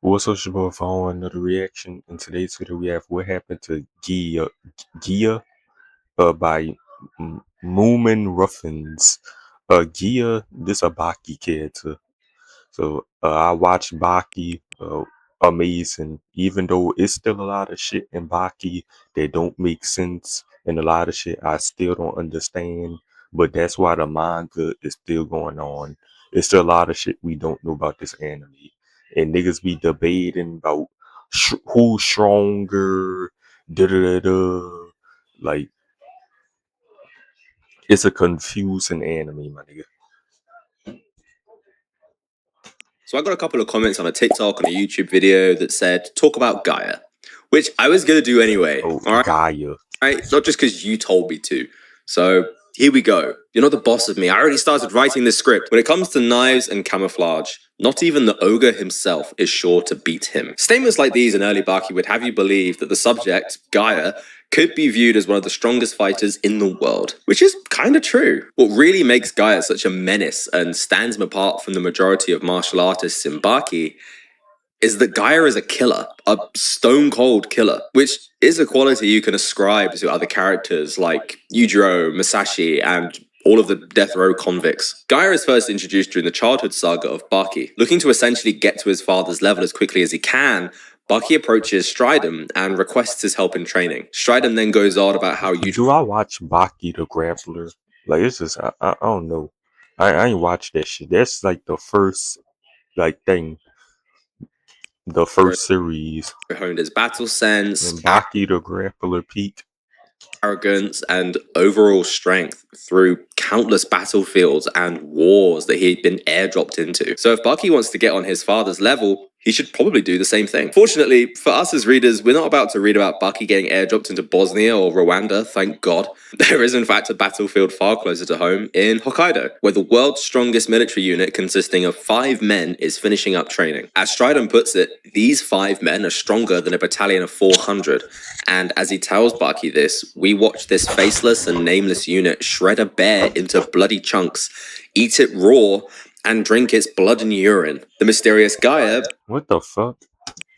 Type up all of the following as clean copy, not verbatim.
What's up, Shabbat? Following another reaction. In today's video, we have what happened to Gaia by Moomin Ruffins. Gia, this a Baki character. So I watched Baki, amazing. Even though it's still a lot of shit in Baki that don't make sense, and a lot of shit I still don't understand. But that's why the manga is still going on. It's still a lot of shit we don't know about this anime, and niggas be debating about who's stronger. Da da da da. Like it's a confusing anime, my nigga. So I got a couple of comments on a TikTok and a YouTube video that said, talk about Gaia, which I was going to do anyway. Oh, all right? Gaia. Right? Not just because you told me to. So here we go. You're not the boss of me. I already started writing this script. When it comes to knives and camouflage, not even the ogre himself is sure to beat him. Statements like these in early Baki would have you believe that the subject, Gaia, could be viewed as one of the strongest fighters in the world, which is kind of true. What really makes Gaia such a menace and stands him apart from the majority of martial artists in Baki is that Gaia is a killer, a stone-cold killer, which is a quality you can ascribe to other characters like Yujiro, Masashi, and all of the death row convicts. Gaia is first introduced during the childhood saga of Baki. Looking to essentially get to his father's level as quickly as he can, Baki approaches Stridum and requests his help in training. Stridum then goes on about how Do I watch Baki the Grappler? Like it's just I don't know. I ain't watched that shit. That's like the first thing. The first series. honed his battle sense, And Baki the Grappler peak. arrogance, and overall strength through countless battlefields and wars that he'd been airdropped into. So if Baki wants to get on his father's level, he should probably do the same thing. Fortunately, for us as readers, we're not about to read about Baki getting airdropped into Bosnia or Rwanda, thank God. There is in fact a battlefield far closer to home in Hokkaido, where the world's strongest military unit consisting of 5 men is finishing up training. As Stridum puts it, these 5 men are stronger than a battalion of 400, and as he tells Baki this, we watch this faceless and nameless unit shred a bear into bloody chunks, eat it raw, and drink its blood and urine. The mysterious Gaia, what the fuck,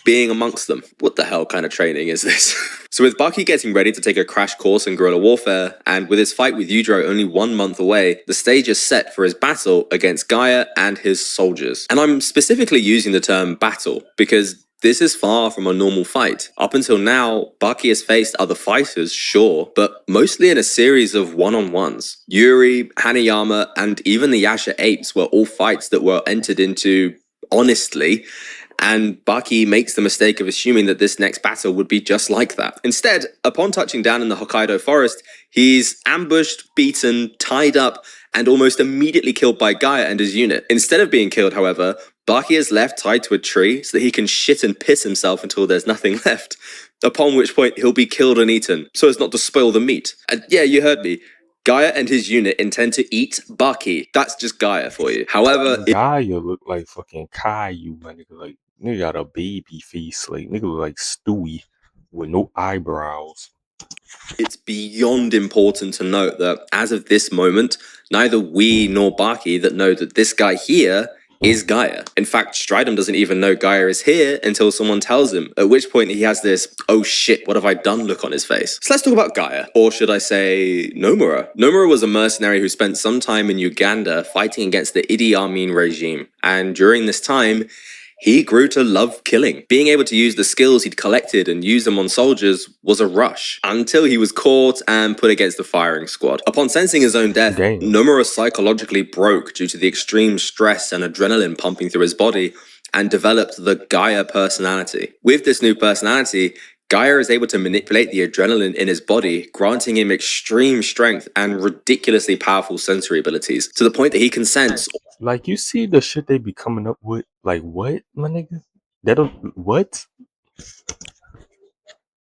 being amongst them. What the hell kind of training is this? So with Baki getting ready to take a crash course in guerrilla warfare, and with his fight with Yujiro only 1 month away, the stage is set for his battle against Gaia and his soldiers. And I'm specifically using the term battle because this is far from a normal fight. Up until now, Baki has faced other fighters, sure, but mostly in a series of one-on-ones. Yuri, Hanayama, and even the Yasha Apes were all fights that were entered into honestly, and Baki makes the mistake of assuming that this next battle would be just like that. Instead, upon touching down in the Hokkaido forest, he's ambushed, beaten, tied up, and almost immediately killed by Gaia and his unit. Instead of being killed, however, Baki is left tied to a tree so that he can shit and piss himself until there's nothing left, upon which point he'll be killed and eaten, so as not to spoil the meat. And yeah, you heard me. Gaia and his unit intend to eat Baki. That's just Gaia for you. However, Gaia look like fucking Caillou, my nigga. Like nigga got a baby face, like nigga look like Stewie with no eyebrows. It's beyond important to note that as of this moment, neither we nor Baki that know that this guy here is Gaia. In fact, Stridum doesn't even know Gaia is here until someone tells him, at which point he has this, oh shit, what have I done look on his face. So let's talk about Gaia, or should I say Nomura. Nomura was a mercenary who spent some time in Uganda fighting against the Idi Amin regime, and during this time, he grew to love killing. Being able to use the skills he'd collected and use them on soldiers was a rush, until he was caught and put against the firing squad. Upon sensing his own death, Damn. Nomura psychologically broke due to the extreme stress and adrenaline pumping through his body and developed the Gaia personality. With this new personality, Gaia is able to manipulate the adrenaline in his body, granting him extreme strength and ridiculously powerful sensory abilities, to the point that he can sense. Like you see the shit they be coming up with. Like what, my nigga? What?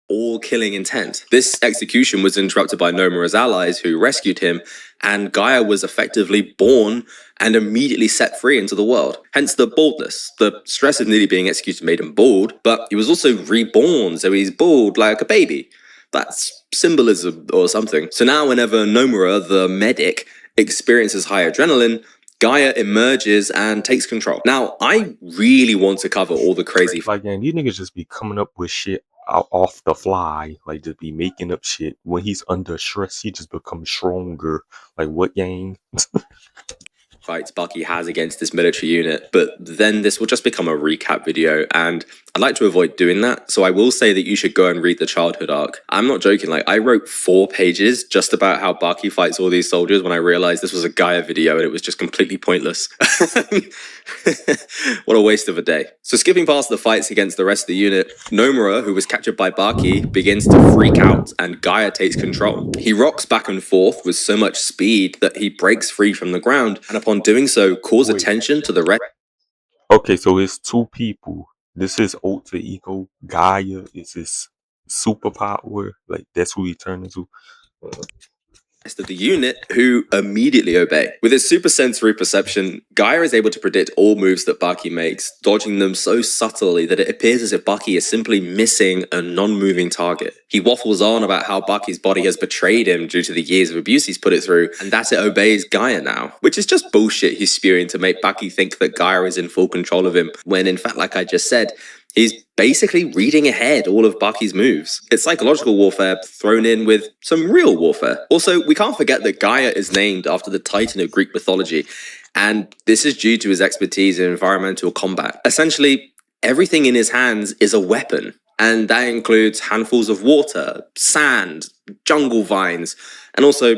All killing intent. This execution was interrupted by Nomura's allies who rescued him, and Gaia was effectively born and immediately set free into the world. Hence the baldness. The stress of nearly being executed made him bald, but he was also reborn, so he's bald like a baby. That's symbolism or something. So now whenever Nomura, the medic, experiences high adrenaline, Gaia emerges and takes control. Now, I really want to cover all the crazy Like, gang, these niggas just be coming up with shit off the fly. Like, just be making up shit. When he's under stress, he just becomes stronger. Like, what, gang? fights Bucky has against this military unit, but then this will just become a recap video, and I'd like to avoid doing that, so I will say that you should go and read the childhood arc. I'm not joking, like, I wrote 4 pages just about how Bucky fights all these soldiers when I realized this was a Gaia video and it was just completely pointless. What a waste of a day. So skipping past the fights against the rest of the unit, Nomura, who was captured by Bucky, begins to freak out and Gaia takes control. He rocks back and forth with so much speed that he breaks free from the ground, and upon doing so, calls attention to the rest. Okay, so it's 2 people. This is alter ego. Gaia is his superpower. Like, that's who he turned into. Of the unit, who immediately obey. With his super sensory perception, Gaia is able to predict all moves that Bucky makes, dodging them so subtly that it appears as if Bucky is simply missing a non-moving target. He waffles on about how Bucky's body has betrayed him due to the years of abuse he's put it through, and that it obeys Gaia now, which is just bullshit he's spewing to make Bucky think that Gaia is in full control of him, when in fact, like I just said, he's basically reading ahead all of Bucky's moves. It's psychological warfare thrown in with some real warfare. Also, we can't forget that Gaia is named after the Titan of Greek mythology, and this is due to his expertise in environmental combat. Essentially, everything in his hands is a weapon, and that includes handfuls of water, sand, jungle vines, and also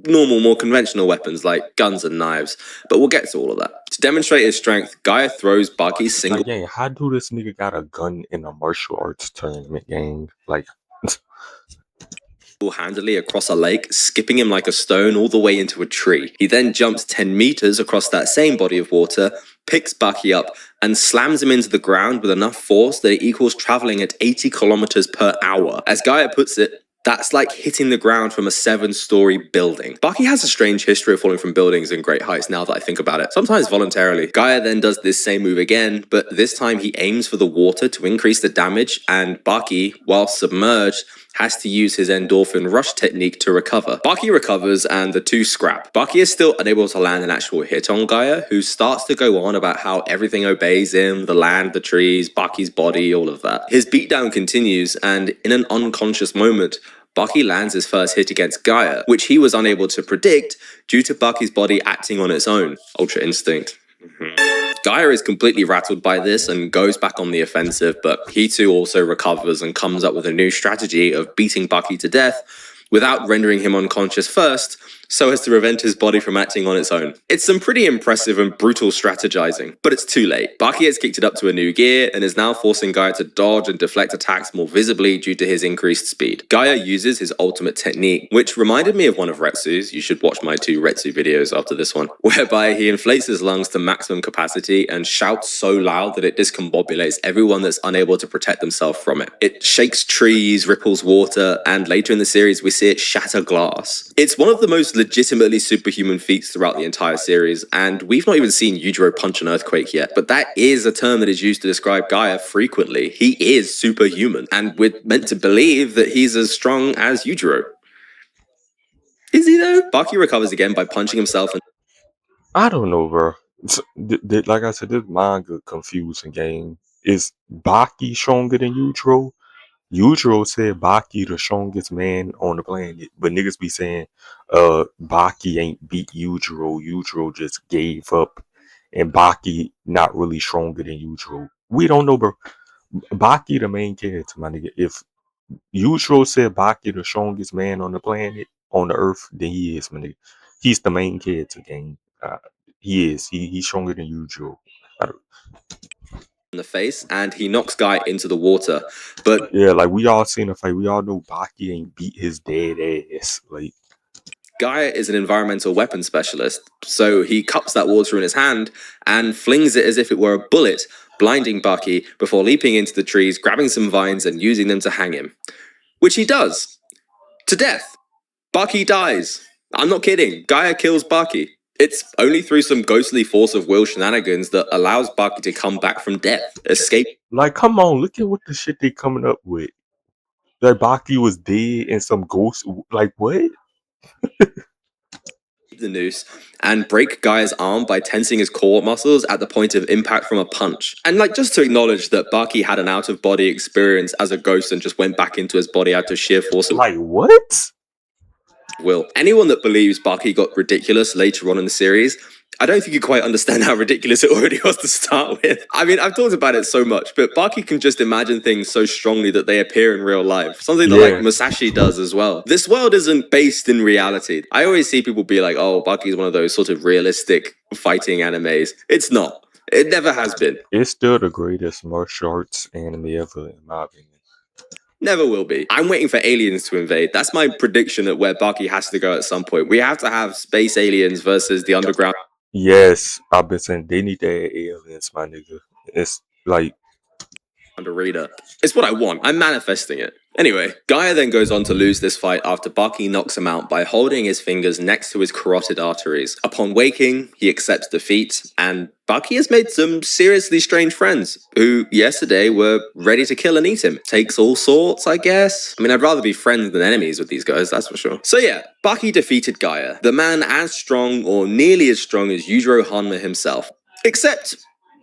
normal, more conventional weapons like guns and knives, but we'll get to all of that. To demonstrate his strength, Gaia throws Bucky's single Like, gang, how do this nigga got a gun in a martial arts tournament, gang? Like, handedly across a lake, skipping him like a stone all the way into a tree. He then jumps 10 meters across that same body of water, picks Bucky up, and slams him into the ground with enough force that it equals traveling at 80 kilometers per hour. As Gaia puts it, that's like hitting the ground from a 7-story building. Bucky has a strange history of falling from buildings in great heights now that I think about it, sometimes voluntarily. Gaia then does this same move again, but this time he aims for the water to increase the damage, and Bucky, while submerged, has to use his endorphin rush technique to recover. Bucky recovers and the two scrap. Bucky is still unable to land an actual hit on Gaia, who starts to go on about how everything obeys him, the land, the trees, Bucky's body, all of that. His beatdown continues, and in an unconscious moment, Bucky lands his first hit against Gaia, which he was unable to predict due to Bucky's body acting on its own. Ultra Instinct. Gaia is completely rattled by this and goes back on the offensive, but he too also recovers and comes up with a new strategy of beating Bucky to death without rendering him unconscious first, so as to prevent his body from acting on its own. It's some pretty impressive and brutal strategizing, but it's too late. Bucky has kicked it up to a new gear and is now forcing Gaia to dodge and deflect attacks more visibly due to his increased speed. Gaia uses his ultimate technique, which reminded me of one of Retsu's. You should watch my 2 Retsu videos after this one, whereby he inflates his lungs to maximum capacity and shouts so loud that it discombobulates everyone that's unable to protect themselves from it. It shakes trees, ripples water, and later in the series we see it shatter glass. It's one of the most legitimately superhuman feats throughout the entire series, and we've not even seen Yujiro punch an earthquake yet, but that is a term that is used to describe Gaia frequently. He is superhuman, and we're meant to believe that he's as strong as Yujiro. Is he though? Bucky recovers again by punching himself and I don't know, bro. Like I said, this manga confusing, gang. Is Baki stronger than Yujiro? Yujiro said Baki the strongest man on the planet, but niggas be saying, Baki ain't beat Yujiro. Yujiro just gave up, and Baki not really stronger than Yujiro. We don't know, bro. Baki the main character, my nigga. If Yujiro said Baki the strongest man on the planet, on the earth, then he is, my nigga. He's the main character, gang. He is. He's stronger than Yujiro. in the face, and he knocks Guy into the water. But Yeah, like we all seen a fight. We all know Baki ain't beat his dead ass. Like, Gaia is an environmental weapon specialist, so he cups that water in his hand and flings it as if it were a bullet, blinding Bucky before leaping into the trees, grabbing some vines and using them to hang him. Which he does. To death. Bucky dies. I'm not kidding. Gaia kills Bucky. It's only through some ghostly force of will shenanigans that allows Bucky to come back from death, escape. like, come on, look at what the shit they coming up with. That Baki was dead and some ghost. Like, what? the noose and break Gaia's arm by tensing his core muscles at the point of impact from a punch. And just to acknowledge that Baki had an out-of-body experience as a ghost and just went back into his body out of sheer force of what? will. Anyone that believes Baki got ridiculous later on in the series, I don't think you quite understand how ridiculous it already was to start with. I mean, I've talked about it so much, but Baki can just imagine things so strongly that they appear in real life. Something that Musashi does as well. This world isn't based in reality. I always see people be like, oh, Baki is one of those sort of realistic fighting animes. It's not. It never has been. It's still the greatest martial arts anime ever, in my opinion. Never will be. I'm waiting for aliens to invade. That's my prediction at where Baki has to go at some point. We have to have space aliens versus the underground. Yes, I've been saying they need to add aliens, my nigga. It's like Arena. It's what I want. I'm manifesting it. Anyway, Gaia then goes on to lose this fight after Baki knocks him out by holding his fingers next to his carotid arteries. Upon waking, he accepts defeat, and Baki has made some seriously strange friends who yesterday were ready to kill and eat him. Takes all sorts, I guess. I mean, I'd rather be friends than enemies with these guys, that's for sure. So yeah, Baki defeated Gaia, the man as strong or nearly as strong as Yujiro Hanma himself. Except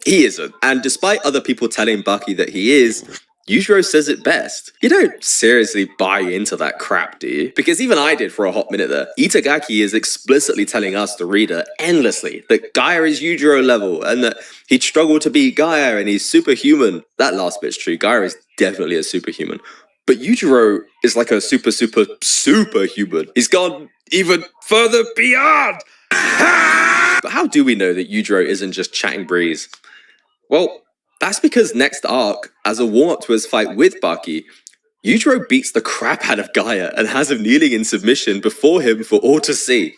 he isn't. And despite other people telling Baki that he is, Yujiro says it best. You don't seriously buy into that crap, do you? Because even I did for a hot minute there. Itagaki is explicitly telling us, the reader, endlessly that Gaia is Yujiro level and that he'd struggle to beat Gaia and he's superhuman. That last bit's true. Gaia is definitely a superhuman. But Yujiro is like a superhuman. He's gone even further beyond. But how do we know that Yujiro isn't just chatting breeze? Well, that's because next arc, as a warm-up to his fight with Baki, Yujiro beats the crap out of Gaia and has him kneeling in submission before him for all to see.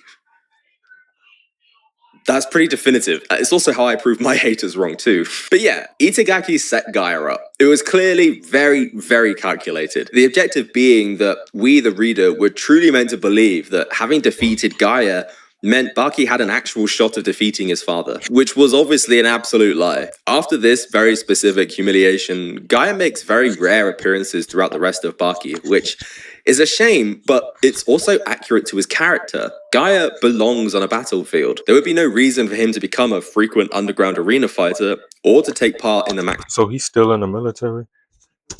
That's pretty definitive. It's also how I prove my haters wrong too. But yeah, Itagaki set Gaia up. It was clearly very, very calculated. The objective being that we, the reader, were truly meant to believe that having defeated Gaia meant Baki had an actual shot of defeating his father, which was obviously an absolute lie. After this very specific humiliation, Gaia makes very rare appearances throughout the rest of Baki, which is a shame, but it's also accurate to his character. Gaia belongs on a battlefield. There would be no reason for him to become a frequent underground arena fighter or to take part in the maximum so he's still in the military?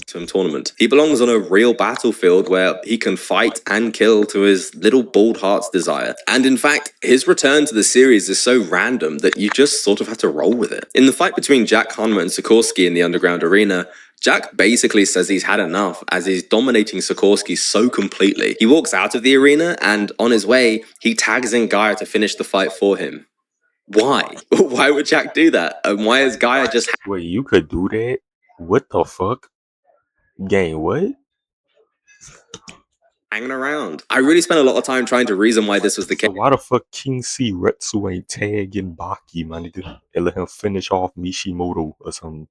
tournament. He belongs on a real battlefield where he can fight and kill to his little bald heart's desire. And in fact, his return to the series is so random that you just sort of have to roll with it. In the fight between Jack Hanma and Sikorsky in the underground arena, Jack basically says he's had enough as he's dominating Sikorsky so completely. He walks out of the arena and on his way, he tags in Gaia to finish the fight for him. Why? Why would Jack do that? And why is Gaia just Wait, you could do that? What the fuck? Gang, what? hanging around? I really spent a lot of time trying to reason why this was the case. So why the fuck King C Retsu ain't tagging Baki, man, and let him finish off Mishimoto or something?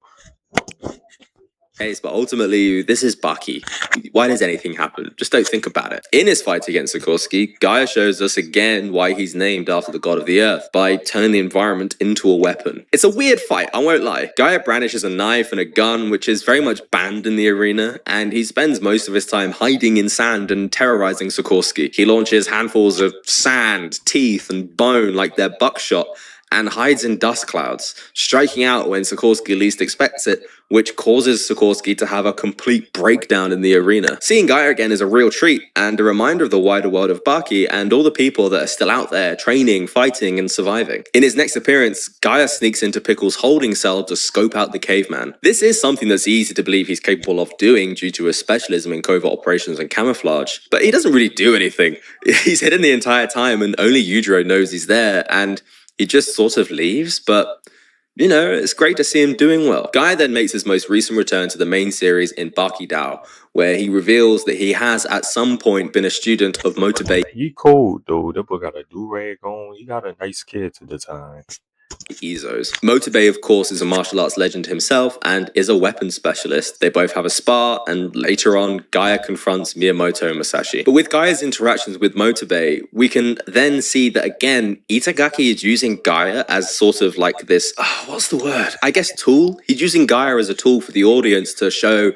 But ultimately, this is Baki. Why does anything happen? Just don't think about it. In his fight against Sikorsky, Gaia shows us again why he's named after the god of the earth, by turning the environment into a weapon. It's a weird fight, I won't lie. Gaia brandishes a knife and a gun, which is very much banned in the arena, and he spends most of his time hiding in sand and terrorizing Sikorsky. He launches handfuls of sand, teeth, and bone like they're buckshot, and hides in dust clouds, striking out when Sikorsky least expects it, which causes Sikorsky to have a complete breakdown in the arena. Seeing Gaia again is a real treat, and a reminder of the wider world of Baki and all the people that are still out there training, fighting, and surviving. In his next appearance, Gaia sneaks into Pickle's holding cell to scope out the caveman. This is something that's easy to believe he's capable of doing due to his specialism in covert operations and camouflage, but he doesn't really do anything. He's hidden the entire time and only Yujiro knows he's there, and he just sort of leaves, but you know, it's great to see him doing well. Gaia then makes his most recent return to the main series in Baki Dao, where he reveals that he has at some point been a student of Motobe. He cold though. That boy got a do-rag on. He got a nice kid to the time. Izos. Motobe, of course, is a martial arts legend himself and is a weapons specialist. They both have a spar, and later on, Gaia confronts Miyamoto and Musashi. But with Gaia's interactions with Motobe, we can then see that again, Itagaki is using Gaia as sort of like this, what's the word? I guess tool? He's using Gaia as a tool for the audience to show,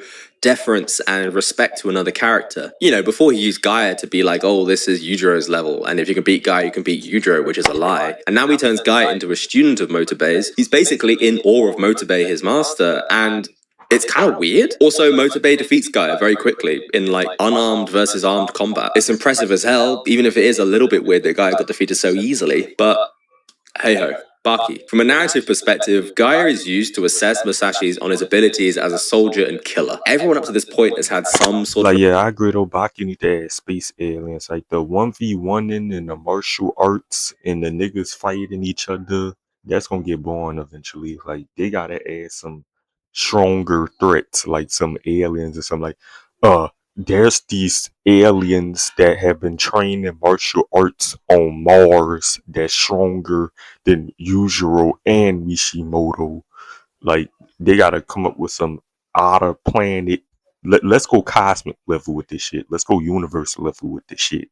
deference and respect to another character. You know, before he used Gaia to be like, oh, this is Yujiro's level, and if you can beat Gaia, you can beat Yujiro, which is a lie. And now he turns Gaia into a student of Motobe's. He's basically in awe of Motobe, his master, and it's kind of weird. Also, Motobe defeats Gaia very quickly in like unarmed versus armed combat. It's impressive as hell, even if it is a little bit weird that Gaia got defeated so easily, but hey ho. Baki. From a narrative perspective, Gaia is used to assess Musashi's on his abilities as a soldier and killer. Everyone up to this point has had some sort Like, of yeah, I agree though. Baki need to add space aliens. Like the 1v1 in the martial arts and the niggas fighting each other. That's gonna get boring eventually. Like they gotta add some stronger threats, like some aliens or something. Like, there's these aliens that have been trained in martial arts on Mars that's stronger than usual and Mishimoto. Like they gotta come up with some outer planet. Let's go cosmic level with this shit. Let's go universe level with this shit.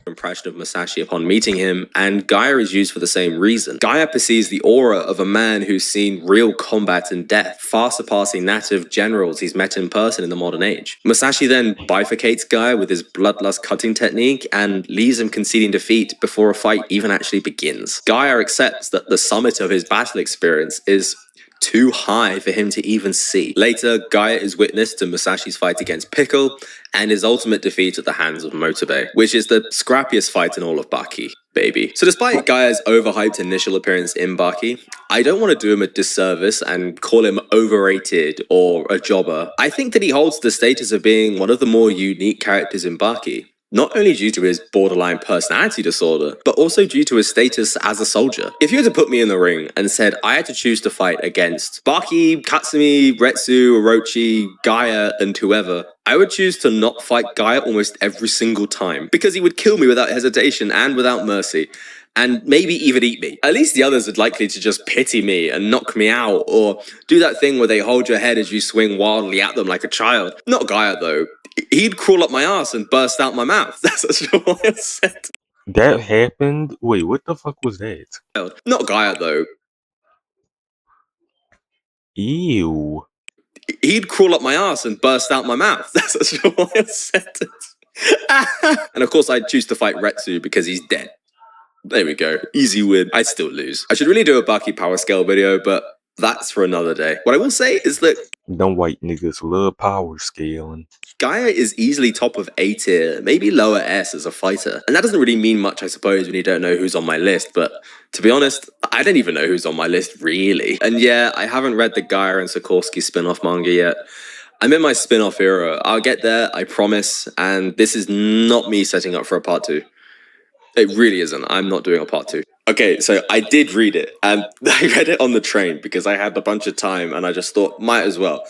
impression of Musashi upon meeting him, and Gaia is used for the same reason. Gaia perceives the aura of a man who's seen real combat and death, far surpassing that of generals he's met in person in the modern age. Musashi then bifurcates Gaia with his bloodlust cutting technique and leaves him conceding defeat before a fight even actually begins. Gaia accepts that the summit of his battle experience is too high for him to even see. Later, Gaia is witness to Musashi's fight against Pickle and his ultimate defeat at the hands of Motobe, which is the scrappiest fight in all of Baki, baby. So despite Gaia's overhyped initial appearance in Baki, I don't want to do him a disservice and call him overrated or a jobber. I think that he holds the status of being one of the more unique characters in Baki. Not only due to his borderline personality disorder, but also due to his status as a soldier. If you were to put me in the ring and said I had to choose to fight against Baki, Katsumi, Retsu, Orochi, Gaia, and whoever, I would choose to not fight Gaia almost every single time, because he would kill me without hesitation and without mercy, and maybe even eat me. At least the others are likely to just pity me and knock me out, or do that thing where they hold your head as you swing wildly at them like a child. Not Gaia though. He'd crawl up my ass and burst out my mouth. That's what I said. That happened. Wait, what the fuck was that? Not Gaia though. Ew. He'd crawl up my ass and burst out my mouth. That's what I said. And of course, I'd choose to fight Retsu because he's dead. There we go. Easy win. I'd still lose. I should really do a Baki power scale video, but that's for another day. What I will say is that Them white niggas love power scaling. Gaia is easily top of A tier, maybe lower S as a fighter. And that doesn't really mean much, I suppose, when you don't know who's on my list, but to be honest, I don't even know who's on my list, really. And yeah, I haven't read the Gaia and Sikorsky spin-off manga yet. I'm in my spin-off era. I'll get there, I promise, and this is not me setting up for a part 2. It really isn't. I'm not doing a part 2. Okay, so I did read it, and I read it on the train because I had a bunch of time, and I just thought, might as well.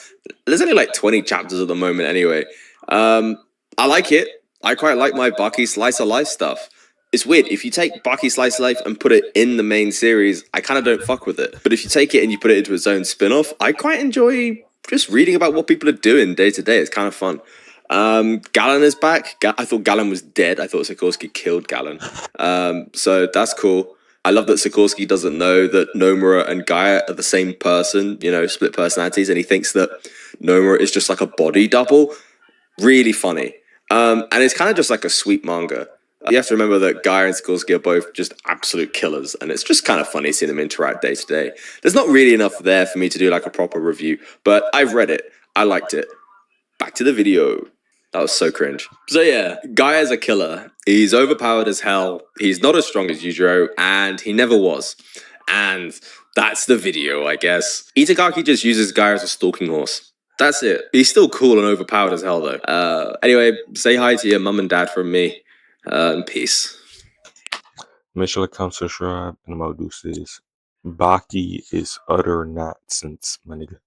There's only like 20 chapters at the moment anyway. I like it. I quite like my Baki Slice of Life stuff. It's weird, if you take Baki Slice of Life and put it in the main series, I kind of don't fuck with it. But if you take it and you put it into its own spin-off, I quite enjoy just reading about what people are doing day to day. It's kind of fun. Galen is back. I thought Galen was dead. I thought Sikorsky killed Galen. So that's cool. I love that Sikorsky doesn't know that Nomura and Gaia are the same person, you know, split personalities, and he thinks that Nomura is just like a body double. Really funny. And it's kind of just like a sweet manga. You have to remember that Gaia and Sikorsky are both just absolute killers, and it's just kind of funny seeing them interact day to day. There's not really enough there for me to do like a proper review, but I've read it. I liked it. Back to the video. That was so cringe. So yeah, Gaia's a killer. He's overpowered as hell. He's not as strong as Yujiro, and he never was. And that's the video, I guess. Itagaki just uses Gaia as a stalking horse. That's it. He's still cool and overpowered as hell, though. Anyway, say hi to your mum and dad from me. And peace. Make sure to come subscribe and Modu says Baki is utter nonsense, my nigga.